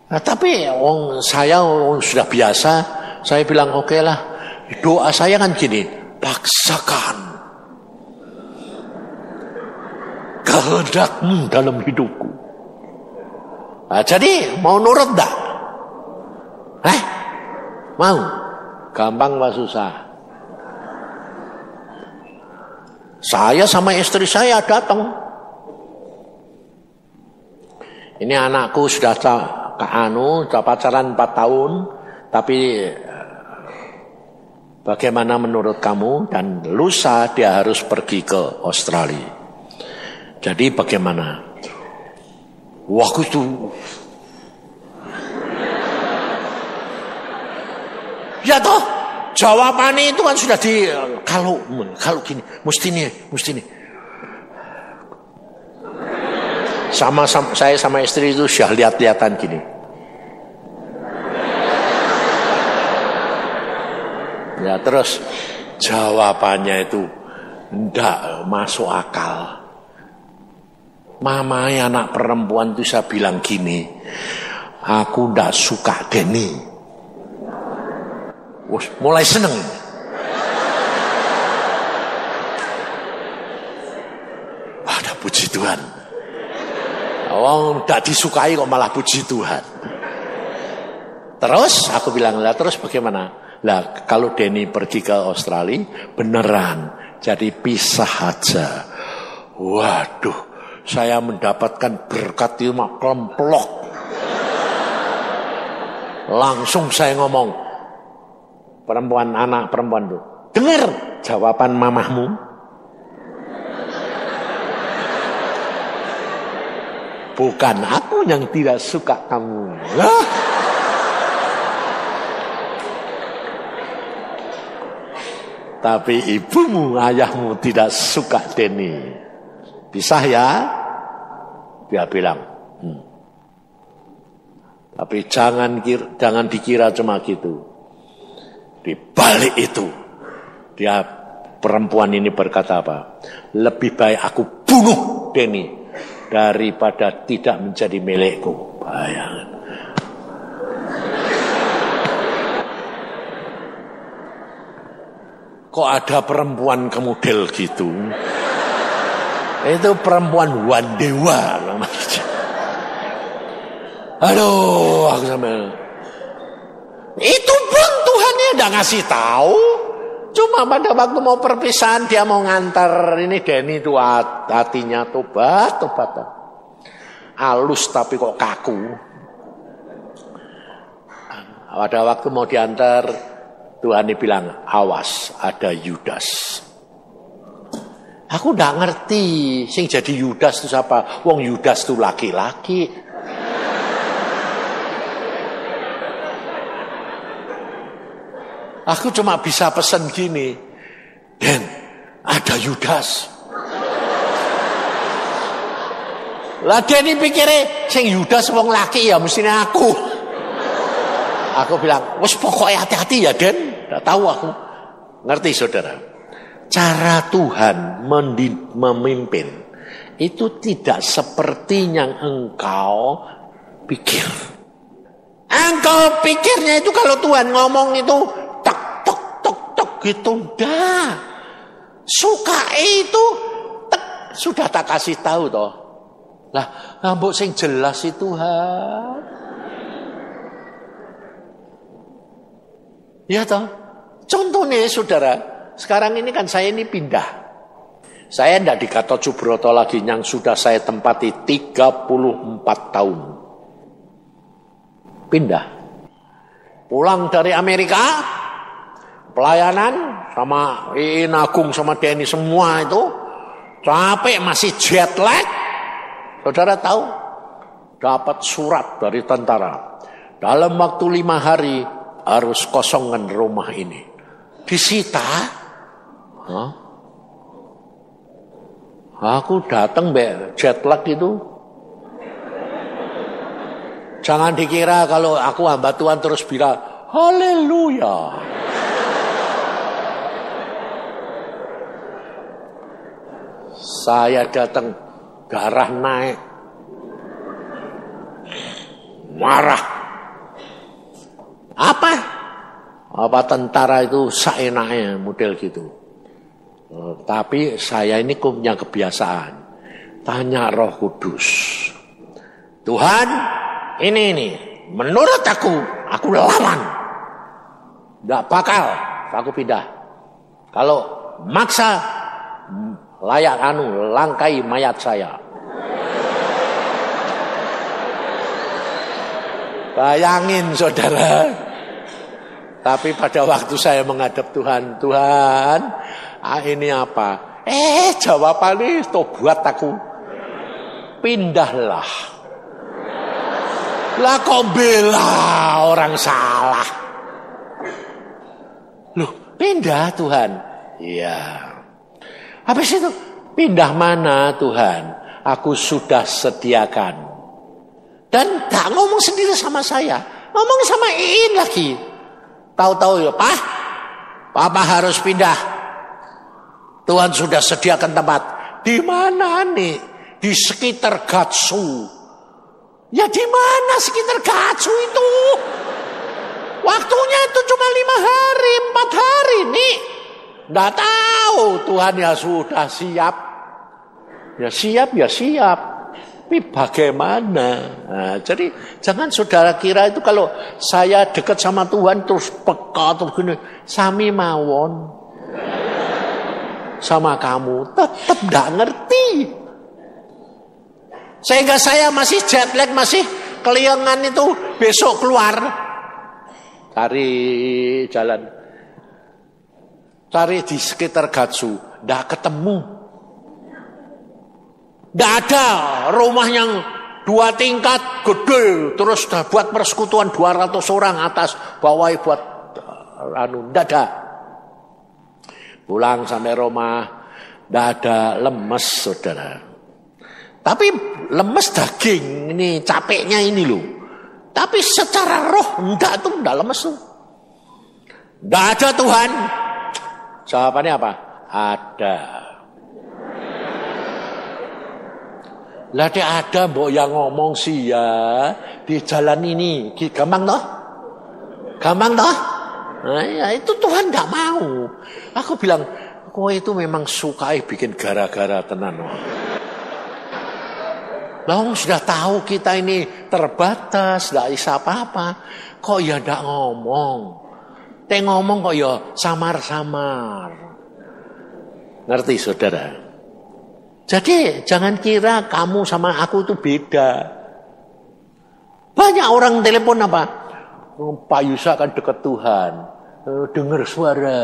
Nah, tapi saya sudah biasa, saya bilang oke lah. Doa saya kan gini, paksakan kehendak-Mu dalam hidupku. Nah, jadi mau nurut enggak? Mau? Gampang apa susah? Saya sama istri saya datang. Ini anakku sudah pacaran 4 tahun, tapi bagaimana menurut kamu? Dan lusa dia harus pergi ke Australia. Jadi bagaimana? Waktu itu ya toh, jawabannya itu kan sudah kalau gini, mesti nih. Sama saya sama istri itu sudah lihat-lihatan gini. Ya terus jawabannya itu ndak masuk akal. Mamanya anak perempuan itu saya bilang gini, aku ndak suka Denny. Mulai seneng. Ada puji Tuhan. Tidak disukai kok malah puji Tuhan. Terus aku bilang, lah terus bagaimana? Lah kalau Denny pergi ke Australia beneran jadi pisah aja. Waduh, saya mendapatkan berkat itu mak kelomplok. Langsung saya ngomong, anak perempuan tuh, dengar jawaban mamahmu. Bukan aku yang tidak suka kamu. Tapi ibumu, ayahmu tidak suka Denny. Pisah ya? Dia bilang. Tapi jangan dikira cuma gitu. Di balik itu, dia perempuan ini berkata apa? Lebih baik aku bunuh Denny daripada tidak menjadi milikku. Bayangkan. Kok ada perempuan kemodel gitu? Itu perempuan wandewa namanya. Aduh, aku sampai. Itu pun Tuhannya udah ngasih tahu. Cuma pada waktu mau perpisahan dia mau ngantar ini Denny itu hatinya tobat. Halus tapi kok kaku. Pada waktu mau diantar Tuhan bilang, awas ada Yudas. Aku nggak ngerti sing jadi Yudas itu siapa. Wong Yudas itu laki-laki. Aku cuma bisa pesan gini, Den, ada Yudas. Lah Denny pikirnya, sing Yudas wong laki ya mestinya aku. Aku bilang, wes pokoknya hati-hati ya Den. Tidak tahu aku. Ngerti saudara? Cara Tuhan memimpin itu tidak seperti yang engkau pikir. Engkau pikirnya itu kalau Tuhan ngomong itu gitu dah. Suka itu sudah tak kasih tahu toh. Lah, mbok sing jelas itu Tuhan. Ya toh. Contohnya saudara, sekarang ini kan saya ini pindah. Saya tidak di Gatot Subroto lagi yang sudah saya tempati 34 tahun. Pindah. Pulang dari Amerika, pelayanan sama Iin Agung sama Denny semua itu capek masih jet lag. Saudara tahu? Dapat surat dari tentara. Dalam waktu 5 hari harus kosongkan rumah ini. Disita. Aku datang jet lag itu. Jangan dikira kalau aku hamba Tuhan terus bilang haleluya. Saya datang darah naik. Marah. Apa tentara itu seenaknya model gitu. Tapi saya ini punya kebiasaan. Tanya Roh Kudus. Tuhan, ini. Menurut aku lawan. Nggak bakal aku pindah. Kalau maksa langkai mayat saya. Bayangin saudara. Tapi pada waktu saya menghadap Tuhan, ini apa? Jawabannya buat aku. Pindahlah. Lah kok bela orang salah? Loh, pindah Tuhan. Iya. Habis itu, pindah mana Tuhan? Aku sudah sediakan. Dan gak ngomong sendiri sama saya. Ngomong sama Iin lagi. Tahu-tahu ya, Papa harus pindah. Tuhan sudah sediakan tempat. Di mana nih? Di sekitar Gatsu. Ya di mana sekitar Gatsu itu? Waktunya itu cuma 5 hari, 4 hari nih. Nggak tahu, Tuhan ya sudah siap. Ya siap. Tapi bagaimana? Nah, jadi jangan saudara kira itu kalau saya dekat sama Tuhan terus peka terus gini. Sami mawon. Sama kamu tetap nggak ngerti. Sehingga saya masih jet lag, masih keliangan itu besok keluar. Cari jalan. Cari di sekitar Gatsu. Nggak ketemu. Nggak ada rumah yang 2 tingkat gede. Terus buat persekutuan 200 orang atas. Bawah buat nggak ada. Pulang sampai rumah. Nggak ada, lemes saudara. Tapi lemes daging. Ini capeknya ini loh. Tapi secara roh enggak lemes tuh. Enggak ada Tuhan. Jawabannya apa? Ada. Lah dia ada mbok yang ngomong sih ya di jalan ini. Gampang toh? Nah, ya itu Tuhan enggak mau. Aku bilang, kowe itu memang sukai bikin gara-gara tenan. Lah sudah tahu kita ini terbatas, enggak bisa apa-apa. Kok ya enggak ngomong? Ngomong kok ya samar-samar. Ngerti saudara? Jadi jangan kira kamu sama aku itu beda. Banyak orang telepon apa? Pak Yusa kan dekat Tuhan. Dengar suara.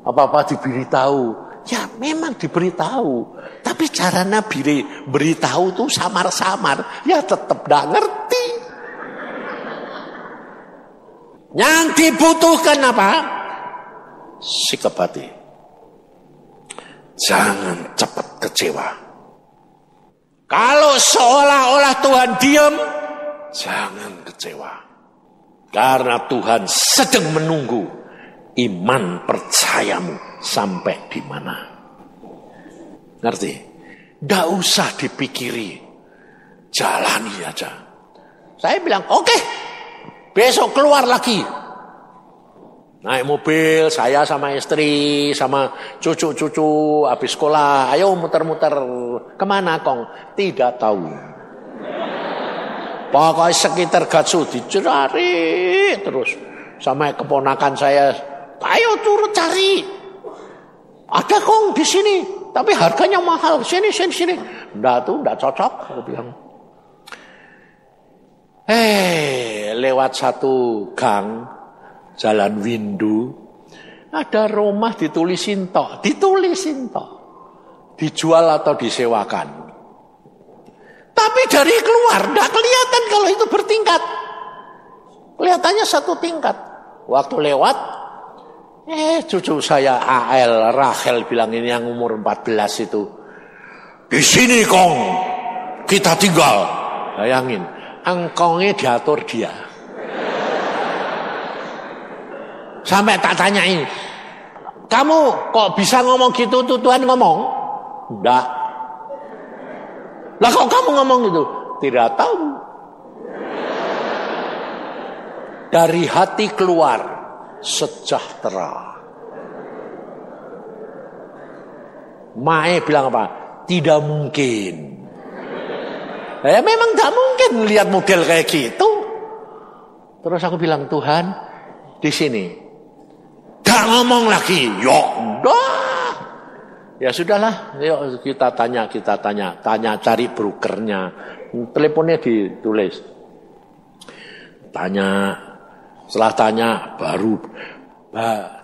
Apa-apa diberitahu. Ya memang diberitahu. Tapi cara Nabi beritahu itu samar-samar. Ya tetap gak ngerti. Yang dibutuhkan apa? Sikap hati. Jangan cepat kecewa. Kalau seolah-olah Tuhan diam, jangan kecewa. Karena Tuhan sedang menunggu iman percayamu sampai di mana. Ngerti? Nggak usah dipikiri. Jalani aja. Saya bilang, oke, besok keluar lagi. Naik mobil, saya sama istri, sama cucu-cucu habis sekolah. Ayo muter-muter. Kemana Kong? Tidak tahu. Pokoknya sekitar Gatsu dicari terus. Sama keponakan saya, ayo turut cari. Ada Kong di sini, tapi harganya mahal. Sini. Enggak cocok, aku bilang. Lewat satu gang. Jalan Windu, ada rumah ditulisin tok, dijual atau disewakan. Tapi dari keluar, tidak kelihatan kalau itu bertingkat. Kelihatannya 1 tingkat. Waktu lewat, cucu saya AL, Rachel bilang ini yang umur 14 itu. Di sini Kong, kita tinggal. Bayangin, angkongnya diatur dia. Sampai tak tanyain, kamu kok bisa ngomong gitu tuh Tuhan ngomong? Enggak. Lah kok kamu ngomong gitu? Tidak tahu. dari hati keluar sejahtera. Mae bilang apa? Tidak mungkin. Ya memang tidak mungkin lihat model kayak gitu. Terus aku bilang, Tuhan, di sini gak ngomong lagi. Ya sudahlah, yuk kita tanya, cari brokernya. Teleponnya ditulis. Tanya, setelah tanya baru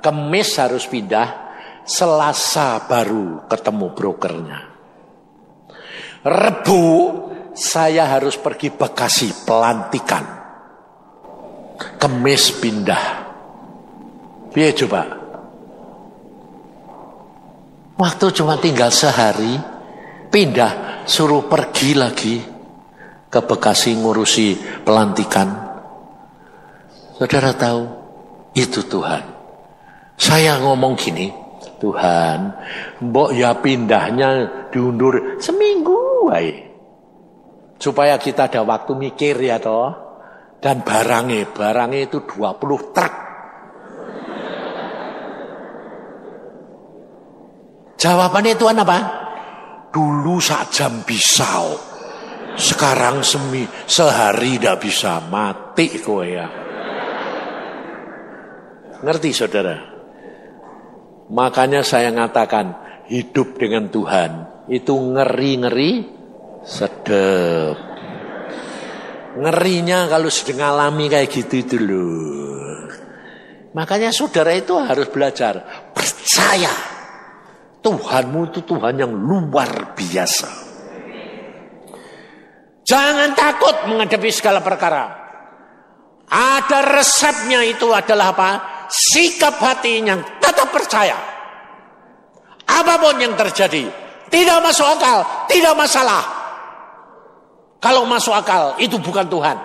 Kemis harus pindah, Selasa baru ketemu brokernya. Rebu saya harus pergi Bekasi pelantikan. Kemis pindah. Biar coba. Waktu cuma tinggal sehari, pindah, suruh pergi lagi ke Bekasi ngurusi pelantikan. Saudara tahu, itu Tuhan. Saya ngomong gini, Tuhan, mbok ya pindahnya diundur seminggu wae. Supaya kita ada waktu mikir ya toh. Dan barangnya itu 20 truk. Jawabannya Tuhan apa? Dulu sak jam bisa. Sekarang sehari tidak bisa, mati kowe ya. Ngerti saudara? Makanya saya ngatakan hidup dengan Tuhan itu ngeri-ngeri sedep. Ngerinya kalau sedang alami kayak gitu itu loh. Makanya saudara itu harus belajar percaya Tuhanmu itu Tuhan yang luar biasa. Jangan takut menghadapi segala perkara. Ada resepnya, itu adalah apa? Sikap hati yang tetap percaya. Apapun yang terjadi, tidak masuk akal, tidak masalah. Kalau masuk akal, itu bukan Tuhan.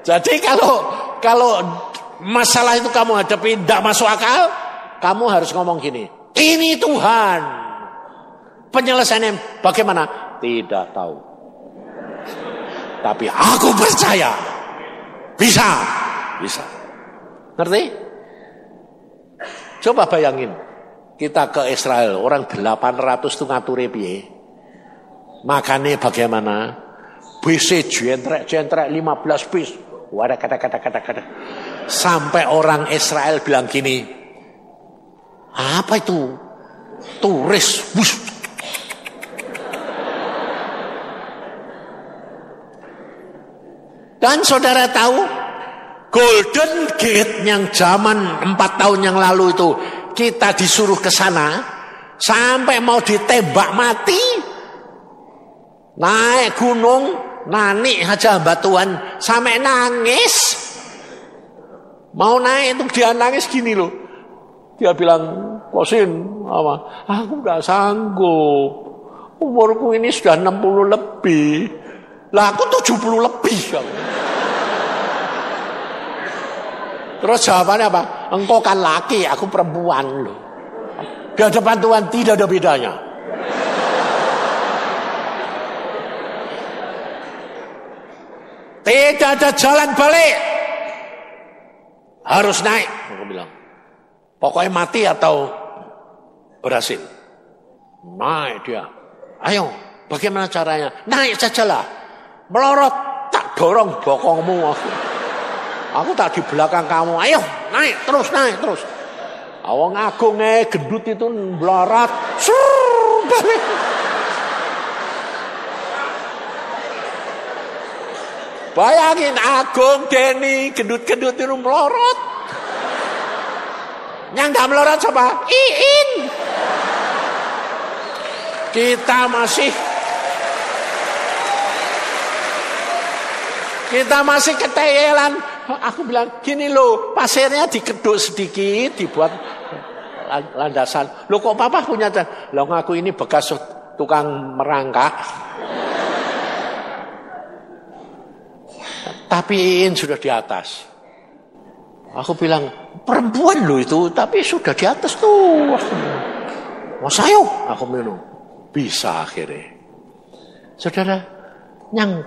Jadi kalau masalah itu kamu hadapi tidak masuk akal, kamu harus ngomong gini, ini Tuhan. Penyelesaiannya bagaimana? Tidak tahu. Tapi aku percaya. Bisa. Ngerti? Coba bayangin. Kita ke Israel, orang 800 itu ngature piye? Makannya bagaimana? BC jentrek 15 bis. Wadah kata. Sampai orang Israel bilang gini, apa itu? Turis. Wush. Dan saudara tahu, Golden Gate yang zaman 4 tahun yang lalu itu, kita disuruh ke sana, sampai mau ditembak mati. Naik gunung, nanik aja batuan, sampai nangis. Mau naik itu dia nangis gini loh. Dia bilang, Kosin, aku gak sanggup. Umurku ini sudah 60 lebih. Lah aku 70 lebih. Terus jawabannya apa? Engkau kan laki, aku perempuan loh. Di hadapan Tuhan tidak ada bedanya. Tidak ada jalan balik. Harus naik, aku bilang. Pokoknya mati atau berhasil. Naik dia. Ayo, bagaimana caranya? Naik sajalah. Melorot, tak dorong bokongmu. Aku tak di belakang kamu. Ayo, naik terus. Awang Agung gendut itu melorot. Balik. Bayangin Agung, Denny, gendut-gendut itu melorot. Yang gak melorot siapa? Iin. Kita masih keteyelan. Aku bilang gini loh, pasirnya dikeduk sedikit, dibuat landasan. Loh kok papa punya? Loh aku ini bekas tukang merangkak. Tapi Iin sudah di atas. Aku bilang, perempuan loh itu, tapi sudah di atas tuh. Mas ayo, aku minum. Bisa akhirnya. Saudara, yang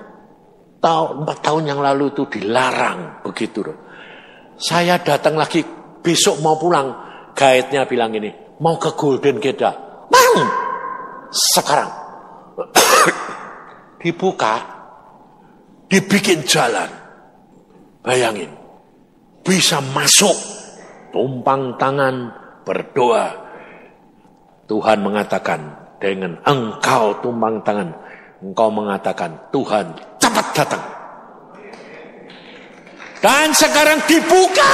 4 tahun yang lalu itu dilarang begitu. Saya datang lagi besok mau pulang, guide-nya bilang ini, mau ke Golden Gate. Bang, sekarang dibuka, dibikin jalan. Bayangin, bisa masuk, tumpang tangan, berdoa. Tuhan mengatakan, dengan engkau tumpang tangan, engkau mengatakan, Tuhan cepat datang. Dan sekarang dibuka.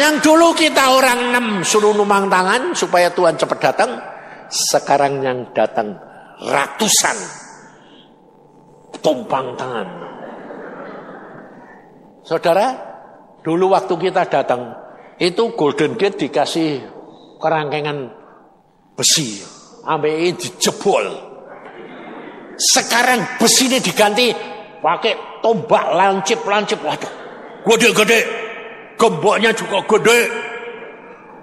Yang dulu kita orang 6 suruh numpang tangan supaya Tuhan cepat datang. Sekarang yang datang ratusan tumpang tangan. Saudara, dulu waktu kita datang, itu Golden Gate dikasih kerangkengan besi. Sampai dijebol. Sekarang besi ini diganti pakai tombak lancip-lancip. Waduh, gede-gede. Gemboknya juga gede.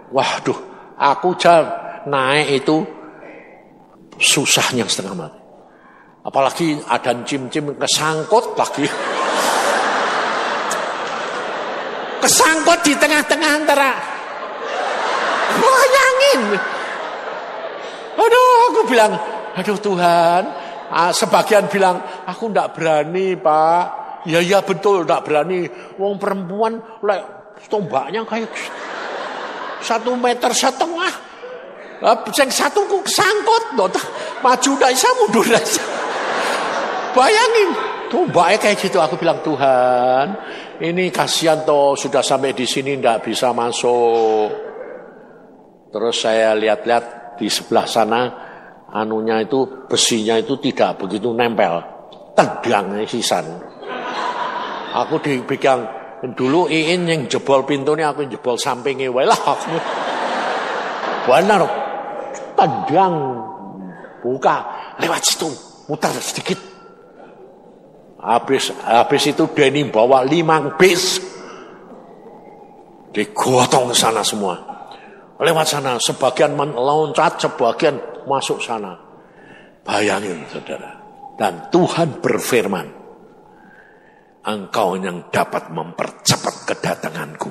Waduh, aku naik itu susahnya setengah mati. Apalagi ada cim-cim kesangkut lagi. Kesangkut di tengah-tengah antara. Bayangin. Aduh, aku bilang, aduh Tuhan. Sebagian bilang, aku enggak berani Pak. Ya betul, enggak berani. Wong perempuan, tombaknya kayak 1,5 meter. Yang satu ku kesangkut, maju dah bisa, mundur dah bisa. Bayangin, tombaknya kayak gitu. Aku bilang, Tuhan, ini kasihan toh, sudah sampai di sini ndak bisa masuk. Terus saya lihat-lihat di sebelah sana, anunya itu, besinya itu tidak begitu nempel. Tendangnya sisan. Aku dipegang, dulu Iin yang jebol pintunya, aku yang jebol sampingnya. Walah aku. Benar, tendang, buka, lewat situ, mutar sedikit. Habis itu Denny bawa 5 bis. Digotong sana semua. Lewat sana, sebagian meloncat, sebagian masuk sana. Bayangin saudara. Dan Tuhan berfirman, engkau yang dapat mempercepat kedatanganku.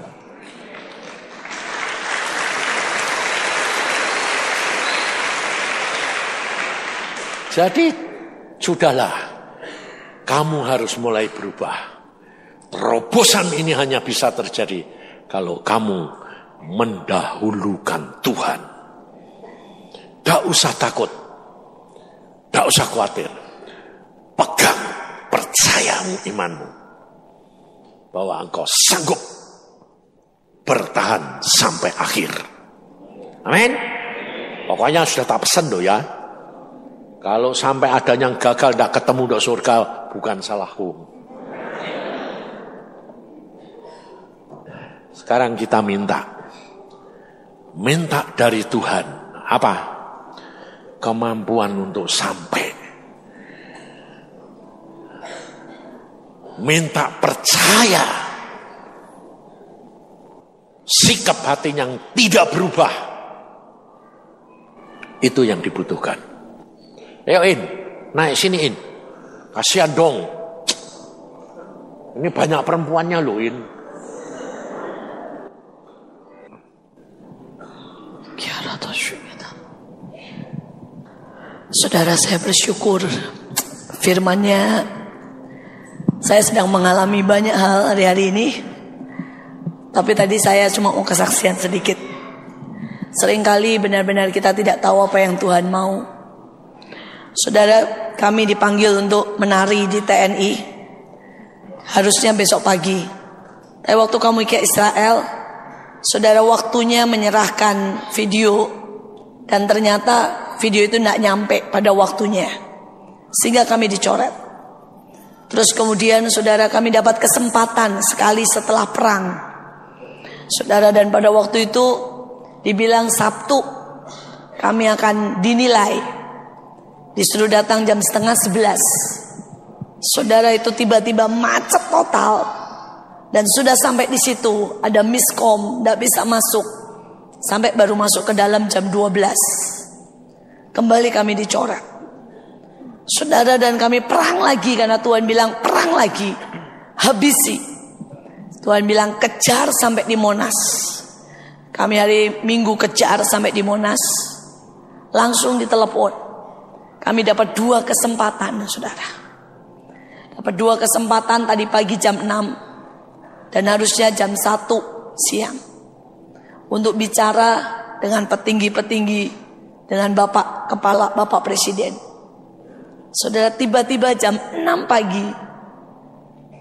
Jadi, sudahlah. Kamu harus mulai berubah. Terobosan ini hanya bisa terjadi kalau kamu mendahulukan Tuhan. Tidak usah takut. Tidak usah khawatir. Pegang, percayamu imanmu. Bahwa engkau sanggup bertahan sampai akhir. Amin. Pokoknya sudah tak pesan loh ya. Kalau sampai ada yang gagal tidak ketemu di surga, bukan salahku. Sekarang kita minta dari Tuhan apa? Kemampuan untuk sampai. Minta percaya. Sikap hati yang tidak berubah. Itu yang dibutuhkan. Ayo In, naik sini In. Kasihan dong. Ini banyak perempuannya loh In. Saudara, saya bersyukur firman-Nya. Saya sedang mengalami banyak hal hari-hari ini. Tapi tadi saya cuma mau kesaksian sedikit. Seringkali benar-benar kita tidak tahu apa yang Tuhan mau. Saudara, kami dipanggil untuk menari di TNI. Harusnya besok pagi. Tapi waktu kamu ke Israel, saudara, waktunya menyerahkan video. Dan ternyata video itu tidak nyampe pada waktunya. Sehingga kami dicoret. Terus kemudian saudara, kami dapat kesempatan sekali setelah perang. Saudara, dan pada waktu itu dibilang Sabtu kami akan dinilai. Disuruh datang jam 10:30. Saudara, itu tiba-tiba macet total. Dan sudah sampai di situ ada miskom, tidak bisa masuk. Sampai baru masuk ke dalam jam 12. Kembali kami dicoret. Saudara, dan kami perang lagi karena Tuhan bilang perang lagi. Habisi. Tuhan bilang kejar sampai di Monas. Kami hari Minggu kejar sampai di Monas. Langsung ditelepon. Kami dapat 2 kesempatan, saudara. Dapat 2 kesempatan tadi pagi jam 6. Dan harusnya jam 1 siang. Untuk bicara dengan petinggi-petinggi. Dengan Bapak Presiden. Saudara, tiba-tiba jam 6 pagi.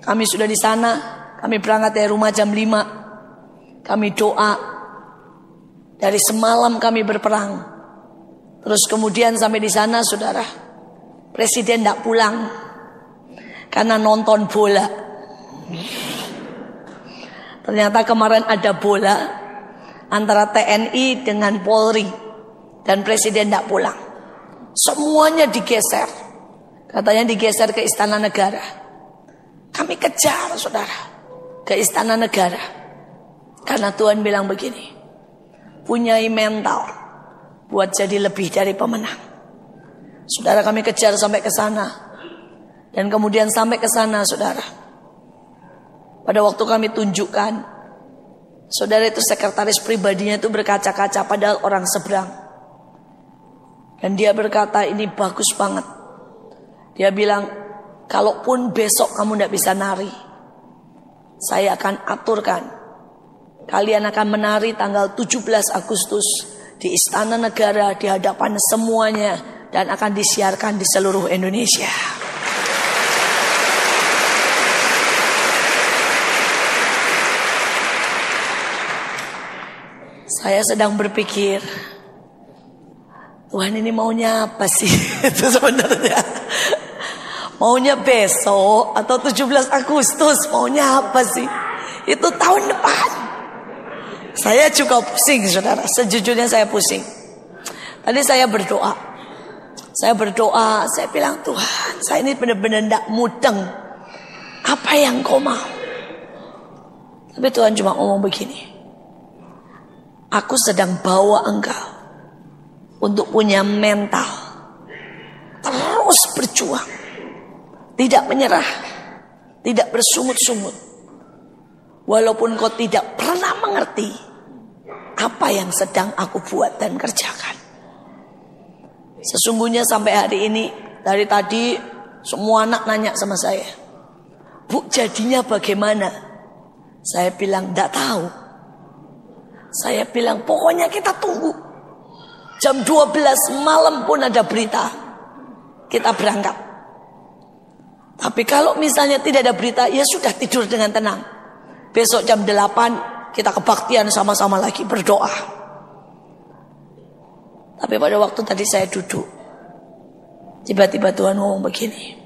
Kami sudah di sana. Kami berangkat dari rumah jam 5. Kami doa. Dari semalam kami berperang. Terus kemudian sampai di sana, saudara, Presiden tidak pulang karena nonton bola. Ternyata kemarin ada bola antara TNI dengan Polri dan Presiden tidak pulang. Semuanya digeser. Katanya digeser ke Istana Negara. Kami kejar, saudara, ke Istana Negara. Karena Tuhan bilang begini, punyai mental buat jadi lebih dari pemenang. Saudara, kami kejar sampai ke sana. Dan kemudian sampai ke sana, saudara. Pada waktu kami tunjukkan, saudara, itu sekretaris pribadinya itu berkaca-kaca padahal orang seberang. Dan dia berkata, ini bagus banget. Dia bilang, kalaupun besok kamu tidak bisa nari, saya akan aturkan. Kalian akan menari tanggal 17 Agustus di Istana Negara di hadapan semuanya dan akan disiarkan di seluruh Indonesia. Saya sedang berpikir, Tuhan ini maunya apa sih? Itu sebenarnya. Maunya besok atau 17 Agustus? Maunya apa sih? Itu tahun depan. Saya juga pusing, saudara. Sejujurnya saya pusing. Tadi saya berdoa. Saya bilang, Tuhan, saya ini benar-benar tidak mudeng. Apa yang kau mau? Tapi Tuhan cuma ngomong begini. Aku sedang bawa engkau untuk punya mental. Terus berjuang. Tidak menyerah. Tidak bersungut-sungut. Walaupun kau tidak pernah mengerti apa yang sedang aku buat dan kerjakan. Sesungguhnya sampai hari ini, dari tadi semua anak nanya sama saya, Bu, jadinya bagaimana? Saya bilang tidak tahu. Saya bilang pokoknya kita tunggu. Jam 12 malam pun ada berita, kita berangkat. Tapi kalau misalnya tidak ada berita, ya sudah, tidur dengan tenang. Besok jam 8 kita kebaktian sama-sama lagi berdoa. Tapi pada waktu tadi saya duduk, tiba-tiba Tuhan ngomong begini.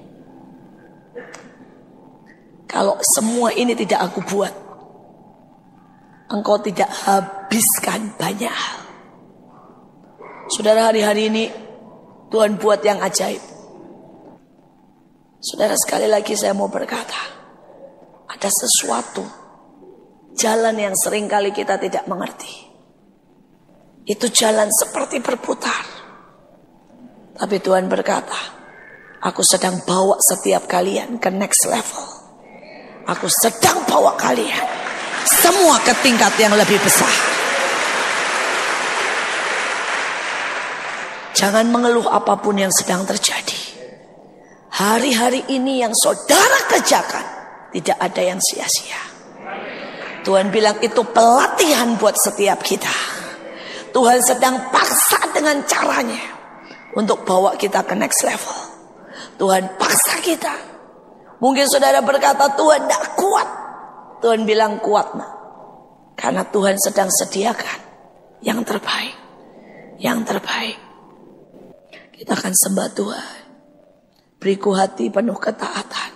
Kalau semua ini tidak aku buat, engkau tidak habiskan banyak hal. Saudara, hari-hari ini Tuhan buat yang ajaib. Saudara, sekali lagi saya mau berkata, ada sesuatu jalan yang sering kali kita tidak mengerti. Itu jalan seperti berputar. Tapi Tuhan berkata, aku sedang bawa setiap kalian ke next level. Aku sedang bawa kalian semua ke tingkat yang lebih besar. Jangan mengeluh apapun yang sedang terjadi. Hari-hari ini yang saudara kerjakan, tidak ada yang sia-sia. Tuhan bilang itu pelatihan buat setiap kita. Tuhan sedang paksa dengan caranya untuk bawa kita ke next level. Tuhan paksa kita. Mungkin saudara berkata, Tuhan tidak kuat. Tuhan bilang kuat, nak. Karena Tuhan sedang sediakan yang terbaik. Yang terbaik. Kita akan sembah Tuhan. Beriku hati penuh ketaatan.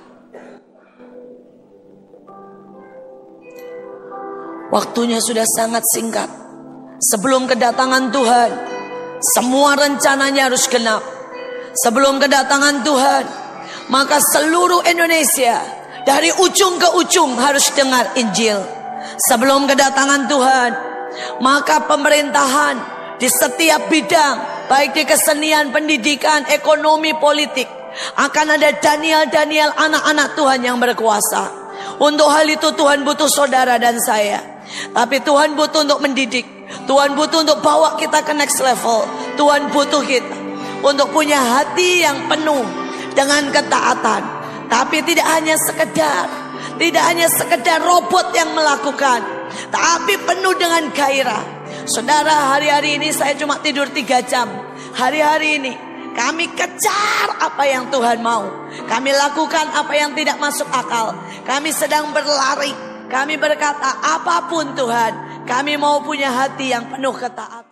Waktunya sudah sangat singkat. Sebelum kedatangan Tuhan, semua rencananya harus genap. Sebelum kedatangan Tuhan, maka seluruh Indonesia dari ujung ke ujung harus dengar Injil. Sebelum kedatangan Tuhan, maka pemerintahan di setiap bidang baik di kesenian, pendidikan, ekonomi, politik. Akan ada Daniel-Daniel anak-anak Tuhan yang berkuasa. Untuk hal itu Tuhan butuh saudara dan saya. Tapi Tuhan butuh untuk mendidik. Tuhan butuh untuk bawa kita ke next level. Tuhan butuh kita untuk punya hati yang penuh dengan ketaatan. Tapi tidak hanya sekedar robot yang melakukan, tapi penuh dengan gairah. Saudara, hari-hari ini saya cuma tidur 3 jam. Hari-hari ini kami kejar apa yang Tuhan mau. Kami lakukan apa yang tidak masuk akal. Kami sedang berlari. Kami berkata, apapun Tuhan, kami mau punya hati yang penuh ketaatan.